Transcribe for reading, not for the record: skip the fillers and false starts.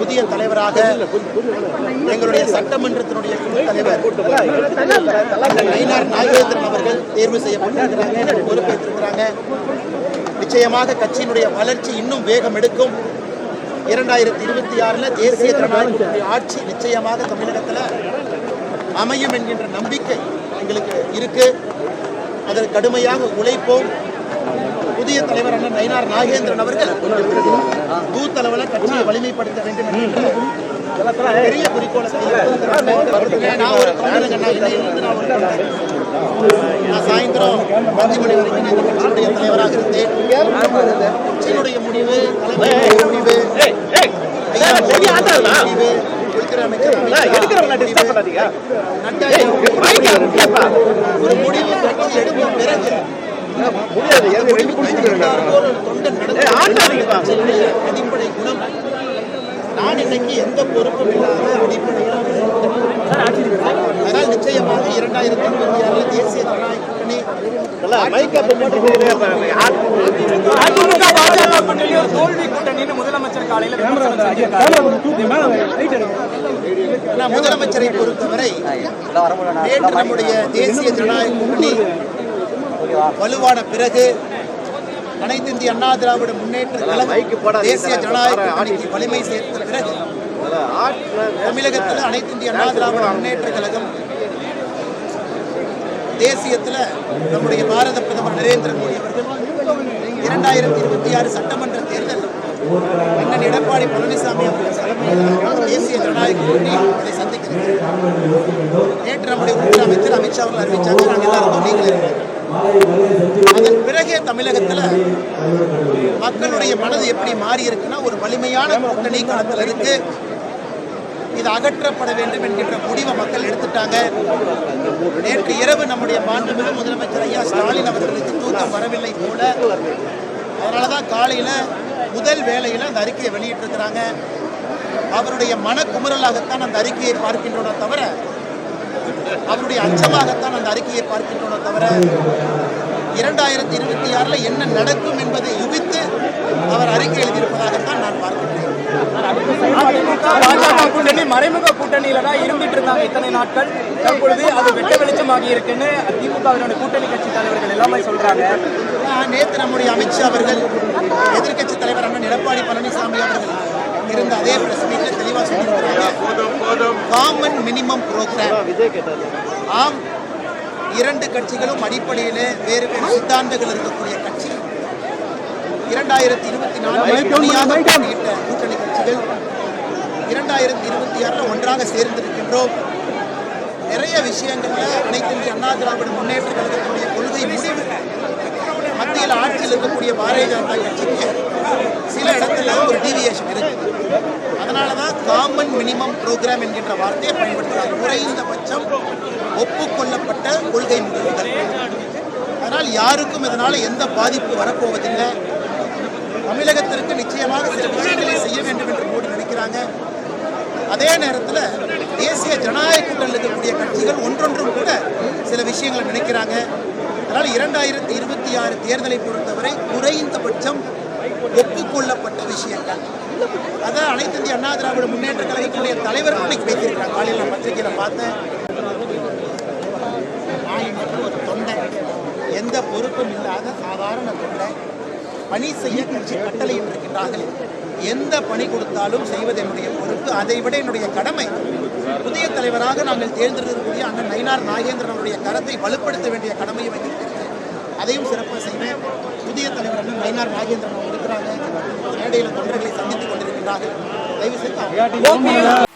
புதிய தலைவராக எங்களுடைய சட்டமன்றத்தினுடைய குழு தலைவர் நயினார் நாகேந்திரன் அவர்கள் தேர்வு செய்யப்பட்டிருக்கிறாங்க, பொறுப்பேற்றிருக்கிறாங்க. நிச்சயமாக கட்சியினுடைய வளர்ச்சி இன்னும் வேகம் எடுக்கும். 2026 தேசிய ஜனநாயக ஆட்சி நிச்சயமாக தமிழகத்தில் அமையும் என்கின்ற நம்பிக்கை எங்களுக்கு இருக்கு. அதில் கடுமையாக உழைப்போம். புதிய தலைவர் அண்ணன் நயினார் நாகேந்திரன் அவர்கள் பூத் அளவில் கட்சியை வலிமைப்படுத்த வேண்டும் என்கின்ற பெரிய குறிக்கோளை நான் சாயந்தரம் 5 மணி வரைக்கும் இந்த கட்சியினுடைய தலைவராக இருந்தேன். கட்சியினுடைய முடிவு, தலைமையுடைய முடிவு, உள்துறை அமைச்சர் ஒரு முடிவு கட்சி எடுத்த பிறகு அடிப்படை குணம். நான் இன்னைக்கு எந்த பொறுப்பும் இல்லாத அடிப்படையில் அதனால் நிச்சயமாக 2026 தேசிய ஜனநாயக கூட்டணி தோல்வி கூட்டணின்னு முதலமைச்சர் காலையில் முதலமைச்சரை பொறுத்தவரை நேற்று நம்முடைய தேசிய ஜனநாயக கூட்டணி வலுவான பிறகு அனைத்து இந்திய அண்ணா திராவிட முன்னேற்ற கழகம் தேசிய ஜனநாயக கூட்டணிக்கு வலிமை சேர்த்த பிறகு தமிழகத்தில் அனைத்து இந்திய அண்ணா திராவிட முன்னேற்ற கழகம் தேசியத்தில் நம்முடைய பாரத பிரதமர் நரேந்திர மோடி அவர்கள் 2026 சட்டமன்ற தேர்தல் அண்ணன் எடப்பாடி பழனிசாமி அவர்கள் தலைமையில் தேசிய ஜனநாயக கூட்டணி அதை சந்திக்கிறது. நேற்று நம்முடைய உள்துறை அமைச்சர் அமித்ஷா அவர்கள் அறிவிச்சாங்க, நாங்கள் எல்லாரும் நீங்கள் அதன் பிறகே தமிழகத்தில் மக்களுடைய மனது எப்படி மாறி இருக்குன்னா ஒரு வலிமையான கூட்டணி களத்தில் இருக்கு. இது அகற்றப்பட வேண்டும் என்கின்ற முடிவை மக்கள் எடுத்துட்டாங்க. நேற்று இரவு நம்முடைய மாண்புமிகு முதலமைச்சர் ஐயா ஸ்டாலின் அவர்களுக்கு தூக்கம் வரவில்லை போல. அதனாலதான் காலையில முதல் வேளையில் அந்த அறிக்கையை வெளியிட்டிருக்கிறாங்க. அவருடைய மனக்குமுறலாகத்தான் அந்த அறிக்கையை பார்க்கின்றோம் தவிர, அவருடைய அச்சமாகத்தான் அந்த அறிக்கையை பார்க்கின்றோம் தவிர 2026 என்ன நடக்கும் என்பதை யுகித்து அவர் அறிக்கை எழுதியிருப்பதாகத்தான் நான் பார்க்கிறேன். கூட்டணி மறைமுக கூட்டணியில தான் இருந்துட்டு இருந்தாங்க இத்தனை நாட்கள். தற்பொழுது அது வெட்ட வெளிச்சமாகி இருக்குன்னு திமுகவினுடைய கூட்டணி கட்சி தலைவர்கள் எல்லாமே சொல்றாங்க. நேற்று நம்முடைய அமித்ஷா அவர்கள், எதிர்கட்சி தலைவர் அண்ணன் எடப்பாடி பழனிசாமி அவர்கள் இருந்த அதே பிரஸ் மீட்ல தெளிவாக சொல்லியிருக்கிறாங்க, காமன் மினிமம் ப்ரோக்ராம். ஆம், 2 கட்சிகளும் அடிப்படையில் வேறு வேறு சித்தாந்தங்கள் இருக்கக்கூடிய கட்சி. 2024 கூட்டணி கட்சிகள் 2026 ஒன்றாக சேர்ந்திருக்கின்றோம். நிறைய விஷயங்கள்ல அனைத்து இந்திய அண்ணா திராவிட முன்னேற்ற கழகத்தினுடைய கொள்கை முடிவு மத்தியில் ஆட்சியில் இருக்கக்கூடிய பாரதிய ஜனதா கட்சிக்கு சில இடத்துல ஒரு டீவியேஷன் இருக்கு. அதனாலதான் காமன் மினிமம் ப்ரோக்ராம் என்கின்ற வார்த்தையை பயன்படுத்துகிறார். குறைந்தபட்சம் ஒப்புக்கொள்ளப்பட்ட கொள்கை முடிவுகள். அதனால் யாருக்கும் இதனால எந்த பாதிப்பு வரப்போவதில்லை. தமிழகத்திற்கு நிச்சயமாக சில விஷயங்களை செய்ய வேண்டும் என்று மோடி நினைக்கிறாங்க. அதே நேரத்தில் தேசிய ஜனநாயக கூட்டணியில் இருக்கக்கூடிய கட்சிகள் ஒன்றொன்றும் கூட சில விஷயங்களை நினைக்கிறாங்க. அதனால் 2026 தேர்தலை பொறுத்தவரை குறைந்தபட்சம் ஒப்புக்கொள்ளப்பட்ட விஷயங்கள் அதை அனைத்து இந்திய அண்ணா திராவிட முன்னேற்ற கழகத்தினுடைய தலைவர்கள் இன்னைக்கு பேசியிருக்கிறாங்க. காலையில் நான் பத்திரிகையில் பார்த்தேன். நான் ஒரு தொண்டை, எந்த பொறுப்பும் இல்லாத சாதாரண தொண்டை, பணி செய்ய கட்சி கட்டளையிட்டிருக்கின்றார்கள். எந்த பணி கொடுத்தாலும் செய்வது என்னுடைய பொறுப்பு, அதை விட என்னுடைய கடமை. புதிய தலைவராக நாங்கள் தேர்ந்தெடுக்கக்கூடிய அண்ணன் நயினார் நாகேந்திரன் அவருடைய கரத்தை வலுப்படுத்த வேண்டிய கடமையை வைத்திருக்கிறேன். அதையும் சிறப்பாக செய்வேன். புதிய தலைவர் அண்ணன் நயினார் நாகேந்திரன் அவங்க இருக்கிறாங்க, மேடையில் தொண்டர்களை சந்தித்துக் கொண்டிருக்கின்றார்கள். தயவு செய்து